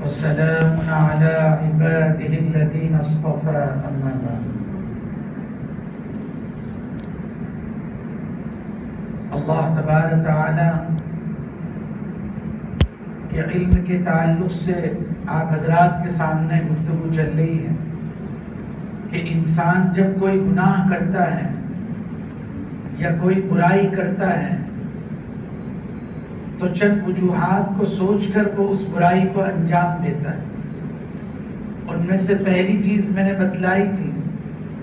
وسلام على عباده الذين اصطفى أما بعد. اللہ تبارک تعالی کے علم کے تعلق سے آپ حضرات کے سامنے گفتگو چل رہی ہے کہ انسان جب کوئی گناہ کرتا ہے یا کوئی برائی کرتا ہے تو چند وجوہات کو سوچ کر وہ اس برائی کو انجام دیتا ہے. ان میں سے پہلی چیز میں نے بتلائی تھی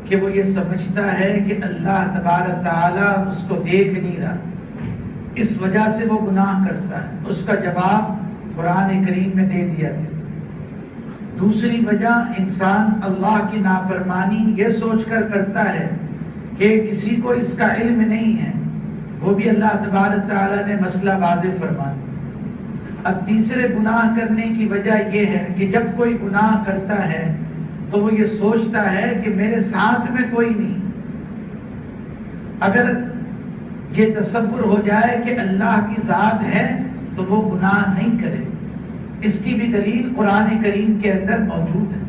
کہ وہ یہ سمجھتا ہے کہ اللہ تبارک تعالیٰ اس کو دیکھ نہیں رہا، اس وجہ سے وہ گناہ کرتا ہے. اس کا جواب قرآن کریم میں دے دیا گیا. دوسری وجہ انسان اللہ کی نافرمانی یہ سوچ کر کرتا ہے کہ کسی کو اس کا علم نہیں ہے، وہ بھی اللہ تبارک تعالیٰ نے مسئلہ واضح فرما دیا. اب تیسرے گناہ کرنے کی وجہ یہ ہے کہ جب کوئی گناہ کرتا ہے تو وہ یہ سوچتا ہے کہ میرے ساتھ میں کوئی نہیں. اگر یہ تصور ہو جائے کہ اللہ کی ذات ہے تو وہ گناہ نہیں کرے. اس کی بھی دلیل قرآن کریم کے اندر موجود ہے.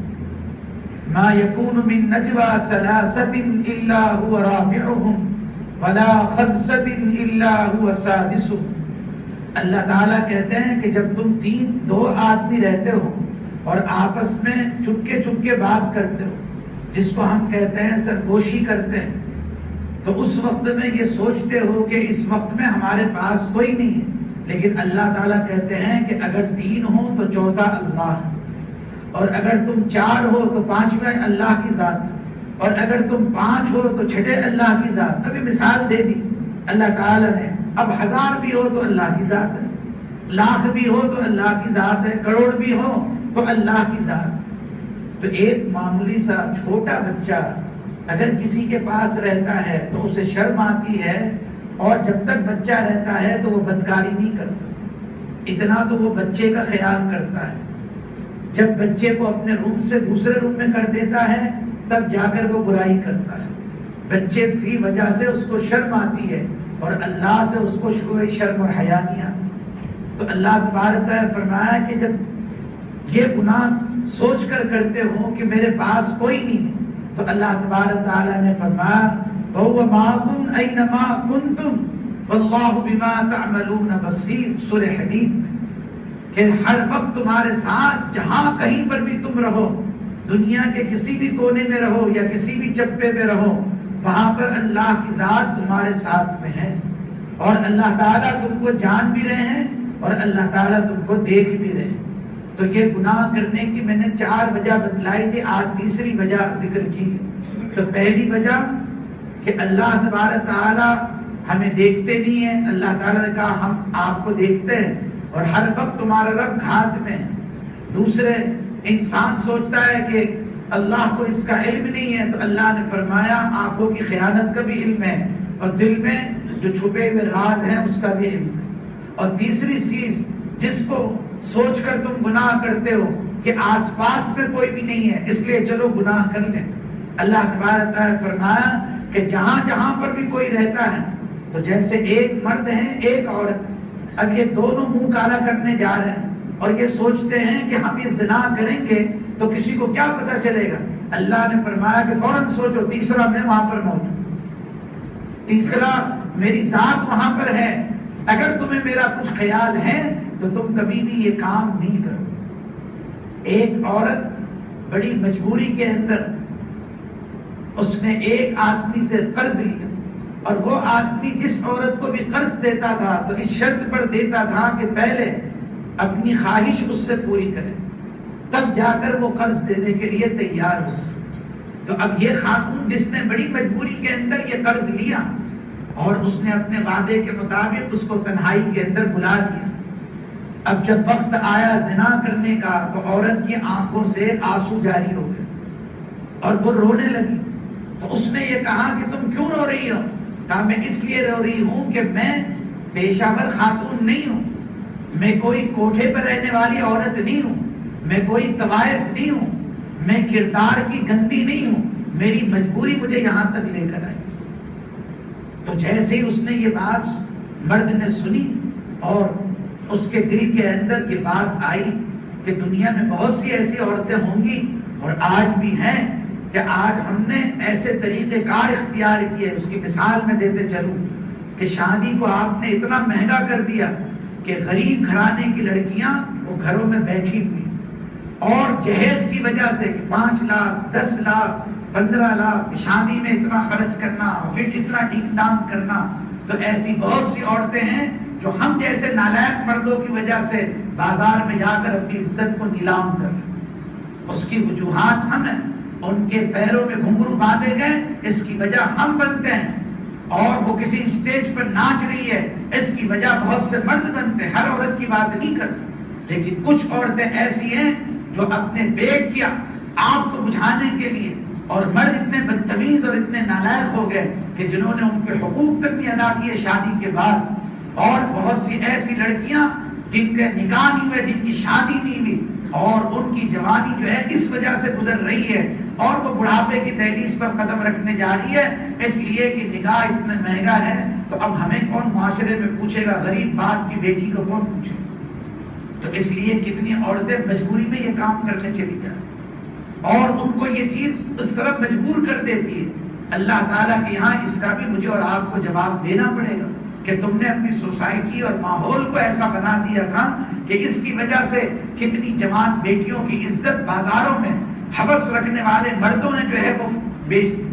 ما یکون من نجوى ثلاثة الا هو رابعهم ولا خمسة الا هو سادسهم. اللہ تعالیٰ کہتے ہیں کہ جب تم دو آدمی رہتے ہو اور آپس میں چپکے چپکے بات کرتے ہو، جس کو ہم کہتے ہیں سرگوشی کرتے ہیں، تو اس وقت میں یہ سوچتے ہو کہ اس وقت میں ہمارے پاس کوئی نہیں ہے. لیکن اللہ تعالیٰ کہتے ہیں کہ اگر 3 ہو تو چوتھا اللہ ہے، اور اگر تم 4 ہو تو 5واں اللہ کی ذات، اور اگر تم 5 ہو تو 6 اللہ کی ذات. ابھی مثال دے دی اللہ تعالیٰ نے. اب 1000 بھی ہو تو اللہ کی ذات ہے، لاکھ بھی ہو تو اللہ کی ذات ہے، کروڑ بھی ہو تو اللہ کی ذات. تو ایک معمولی سا چھوٹا بچہ اگر کسی کے پاس رہتا ہے تو اسے شرم آتی ہے، اور جب تک بچہ رہتا ہے تو وہ بدکاری نہیں کرتا. اتنا تو وہ بچے کا خیال کرتا ہے. جب بچے کو اپنے روم سے دوسرے روم میں کر دیتا ہے تب جا کر وہ برائی کرتا ہے. بچے کی وجہ سے اس کو شرم آتی ہے، اور اللہ سے اس کو کوئی شرم اور حیا نہیں آتی. تو اللہ تبارک تعالیٰ نے فرمایا کہ جب یہ گناہ سوچ کر کرتے ہو کہ میرے پاس کوئی نہیں ہے، تو اللہ تبارک تعالیٰ نے فرمایا وَهُوَ مَعَكُمْ أَيْنَمَا كُنْتُمْ وَاللَّهُ بِمَا تَعْمَلُونَ بَصِيرٌ. سورہ حدید میں کہ ہر وقت تمہارے ساتھ، جہاں کہیں پر بھی تم رہو، دنیا کے کسی بھی کونے میں رہو یا کسی بھی چپے پہ رہو، وہاں پر اللہ کی ذات تمہارے ساتھ میں ہے. اور اللہ تعالیٰ تم کو جان بھی رہے ہیں اور اللہ تعالیٰ تم کو دیکھ بھی رہے ہیں. تو یہ گناہ کرنے کی میں نے 4 وجہ بتلائی تھی، آج تیسری وجہ ذکر کی. تو پہلی وجہ کہ اللہ تبارک تعالیٰ ہمیں دیکھتے نہیں ہیں. اللہ تعالیٰ نے کہا ہم آپ کو دیکھتے ہیں اور ہر وقت تمہارا رب گھات میں ہے. دوسرے انسان سوچتا ہے کہ اللہ کو اس کا علم نہیں ہے، تو اللہ نے فرمایا آنکھوں کی خیانت کا بھی علم ہے، اور دل میں جو چھپے ہوئے راز ہیں اس کا بھی علم ہے. اور تیسری چیز جس کو سوچ کر تم گناہ کرتے ہو کہ آس پاس میں کوئی بھی نہیں ہے، اس لیے چلو گناہ کر لیں. اللہ تبارک تعالیٰ نے فرمایا کہ جہاں جہاں پر بھی کوئی رہتا ہے، تو جیسے ایک مرد ہے ایک عورت، اب یہ دونوں منہ کالا کرنے جا رہے ہیں اور یہ سوچتے ہیں کہ ہم یہ زنا کریں گے تو کسی کو کیا پتا چلے گا. اللہ نے فرمایا کہ فوراً سوچو تیسرا میں وہاں پر موجود، تیسرا میری ذات وہاں پر ہے. اگر تمہیں میرا کچھ خیال ہے تو تم کبھی بھی یہ کام نہیں کرو. ایک عورت بڑی مجبوری کے اندر اس نے ایک آدمی سے قرض لیا، اور وہ آدمی جس عورت کو بھی قرض دیتا تھا تو اس شرط پر دیتا تھا کہ پہلے اپنی خواہش اس سے پوری کرے، تب جا کر وہ قرض دینے کے لیے تیار ہو. تو اب یہ خاتون جس نے بڑی مجبوری کے اندر یہ قرض لیا اور اس نے اپنے وعدے کے مطابق اس کو تنہائی کے اندر بلا دیا. اب جب وقت آیا زنا کرنے کا تو عورت کی آنکھوں سے آنسو جاری ہو گئے اور وہ رونے لگی. تو اس نے یہ کہا کہ تم کیوں رو رہی ہو؟ کہا میں اس لیے رو رہی ہوں کہ میں پیشہ ور خاتون نہیں ہوں، میں کوئی کوٹھے پر رہنے والی عورت نہیں ہوں، میں کوئی طوائف نہیں ہوں، میں کردار کی گندی نہیں ہوں، میری مجبوری مجھے یہاں تک لے کر آئی. تو جیسے ہی اس نے یہ بات مرد نے سنی اور اس کے دل کے اندر یہ بات آئی کہ دنیا میں بہت سی ایسی عورتیں ہوں گی اور آج بھی ہیں کہ آج ہم نے ایسے طریقے کار اختیار کیے. اس کی مثال میں دیتے چلوں کہ شادی کو آپ نے اتنا مہنگا کر دیا کہ غریب گھرانے کی لڑکیاں وہ گھروں میں بیٹھی ہوئی اور جہیز کی وجہ سے 5 لاکھ 10 لاکھ 15 لاکھ شادی میں اتنا خرچ کرنا اور پھر اتنا ڈیم ڈام کرنا. تو ایسی بہت سی عورتیں ہیں جو ہم جیسے نالائق مردوں کی وجہ سے بازار میں جا کر اپنی عزت کو نیلام کر رہے ہیں. اس کی وجوہات ہم ہیں. ان کے پیروں میں گھنگرو باندھے گئے اس کی وجہ ہم بنتے ہیں. اور وہ کسی اسٹیج پر ناچ رہی ہے اس کی وجہ بہت سے مرد بنتے ہیں. ہر عورت کی بات نہیں کرتے لیکن کچھ عورتیں ایسی ہیں جو اپنے پیٹ کی آگ کو بجھانے کے لیے اور مرد اتنے بدتمیز اور اتنے نالائق ہو گئے کہ جنہوں نے ان کے حقوق تک نہیں ادا کیے شادی کے بعد. اور بہت سی ایسی لڑکیاں جن کے نکاح نہیں ہوئے جن کی شادی نہیں ہوئی اور ان کی جوانی جو ہے اس وجہ سے گزر رہی ہے اور وہ بڑھاپے کی دہلیز پر قدم رکھنے جا رہی ہے اس لیے کہ نکاح اتنا مہنگا ہے. تو اب ہمیں کون معاشرے میں پوچھے گا؟ غریب باپ کی بیٹی کو کون پوچھے؟ تو اس لیے کتنی عورتیں مجبوری میں یہ کام کرنے چلی جاتی اور ان کو یہ چیز اس طرف مجبور کر دیتی ہے. اللہ تعالیٰ کے یہاں اس کا بھی مجھے اور آپ کو جواب دینا پڑے گا کہ تم نے اپنی سوسائٹی اور ماحول کو ایسا بنا دیا تھا کہ اس کی وجہ سے کتنی جوان بیٹیوں کی عزت بازاروں میں حوث رکھنے والے مردوں نے جو ہے وہ بیچ دی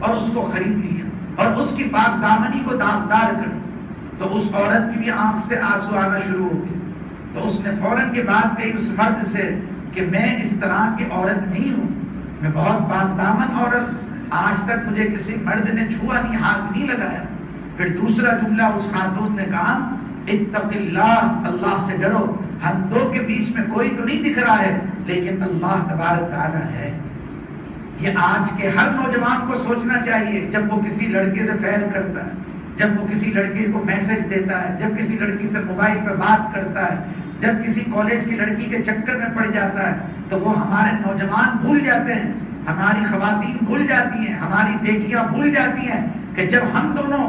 اور اس کو خرید لیا اور اس کی پاک دامنی کو داغدار کر دیا. تو اس عورت کی بھی آنکھ سے آنسو آنا شروع ہو گئے. تو اس نے فوراً کے بات کہی اس مرد سے کہ میں اس طرح کی عورت نہیں ہوں, میں بہت پاک دامن عورت, آج تک مجھے کسی مرد نے چھوا نہیں, ہاتھ نہیں لگایا. پھر دوسرا جملہ اس خاتون نے کہا اتق اللہ, اللہ سے ڈرو, ہم دو کے بیچ میں کوئی تو نہیں دکھ رہا ہے لیکن اللہ تبارک تعالیٰ ہے. یہ آج کے ہر نوجوان کو سوچنا چاہیے جب وہ کسی لڑکے سے فیل کرتا ہے, جب وہ کسی لڑکے کو میسج دیتا ہے, جب کسی لڑکی سے موبائل پر بات کرتا ہے, جب کسی کالج کی لڑکی کے چکر میں پڑ جاتا ہے تو وہ ہمارے نوجوان بھول جاتے ہیں, ہماری خواتین بھول جاتی ہیں, ہماری بیٹیاں بھول جاتی ہیں کہ جب ہم دونوں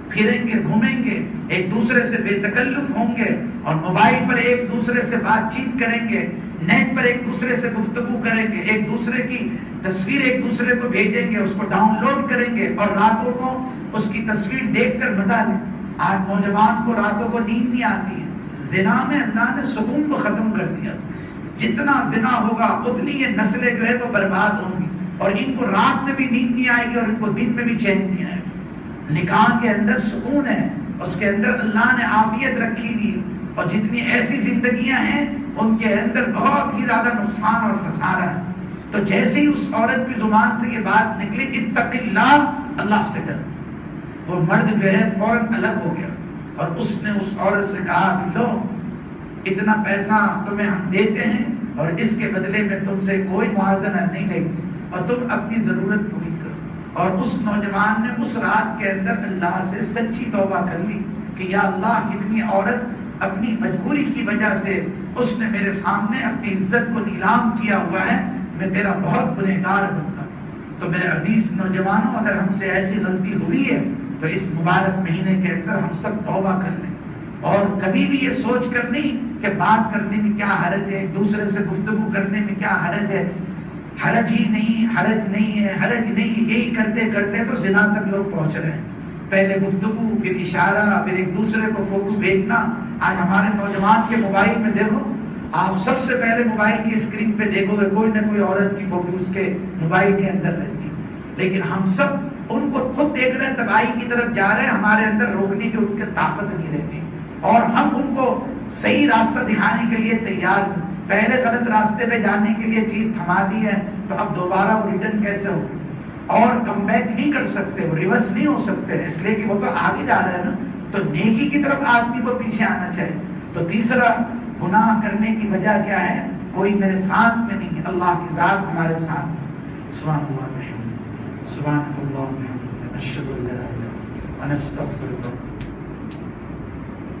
پھریں گے, گھومیں گے, ایک دوسرے سے بے تکلف ہوں گے اور موبائل پر ایک دوسرے سے بات چیت کریں گے, نیٹ پر ایک دوسرے سے گفتگو کریں گے, ایک دوسرے کی تصویر ایک دوسرے کو بھیجیں گے, اس کو ڈاؤن لوڈ کریں گے اور راتوں کو اس کی تصویر دیکھ کر مزہ لیں. آج نوجوان کو راتوں کو نیند نہیں آتی ہے. زنا میں اللہ نے سکون کو ختم کر دیا. جتنا زنا ہوگا اتنی یہ نسلیں جو ہے وہ برباد ہوں گی اور ان کو رات میں بھی نیند نہیں آئے گی اور ان کو دن میں بھی چین نہیں آئے گا. نکاح کے اندر سکون ہے, اس کے اندر اللہ نے عافیت رکھی ہوئی اور جتنی ایسی زندگیاں ہیں ان کے اندر بہت ہی زیادہ نقصان اور خسارہ ہے. تو جیسے ہی اس عورت کی زبان سے یہ بات نکلی اتق اللہ, اللہ سے ڈر, وہ مرد جو ہے فوراً الگ ہو گیا اور اس نے اس عورت سے کہا کہ لو اتنا پیسہ تمہیں ہم دیتے ہیں اور اس کے بدلے میں تم سے کوئی موازنہ نہیں لیں گے اور تم اپنی ضرورت پوری کرو. اور اس نوجوان نے اس رات کے اندر اللہ سے سچی توبہ کر لی کہ یا اللہ کتنی عورت اپنی مجبوری کی وجہ سے اس نے میرے سامنے اپنی عزت کو نیلام کیا ہوا ہے, میں تیرا بہت گنہگار بنتا. تو میرے عزیز نوجوانوں, اگر ہم سے ایسی غلطی ہوئی ہے تو اس مبارک مہینے کے اندر ہم سب توبہ کر لیں اور کبھی بھی یہ سوچ کر نہیں کہ بات کرنے میں کیا حرج ہے, ایک دوسرے سے گفتگو کرنے میں کیا حرج ہے. حرج ہی نہیں, حرج نہیں ہے, حرج نہیں, یہی کرتے کرتے تو زنا تک لوگ پہنچ رہے ہیں. پہلے گفتگو, پھر اشارہ, پھر ایک دوسرے کو فوٹو بھیجنا. آج ہمارے نوجوان کے موبائل میں دیکھو, آپ سب سے پہلے موبائل کی اسکرین پہ دیکھو گے کوئی نہ کوئی عورت کی فوٹو اس کے موبائل کے اندر رہتی ہے. لیکن ہم سب ان کو خود دیکھ رہے ہیں, تباہی کی طرف جا رہے ہیں, ہمارے اندر روکنے کی ان کی طاقت نہیں رہتی اور ہم ان کو صحیح راستہ دکھانے کے لیے تیار. پہلے غلط راستے پہ جانے کے لیے چیز تھما دی ہے تو اب دوبارہ وہ ریٹرن کیسے ہو, اور کم بیک نہیں کر سکتے, وہ ریورس نہیں ہو سکتے, اس لیے کہ وہ تو آگے جا رہے ہیں نا. تو نیکی کی طرف آدمی کو پیچھے آنا چاہیے. تو تیسرا گناہ کرنے کی وجہ کیا ہے؟ کوئی میرے ساتھ میں نہیں, اللہ کی ذات ہمارے ساتھ. سبحان اللہ, سبحان اللہ, اشہد ان لا الہ الا اللہ, ونستغفرک.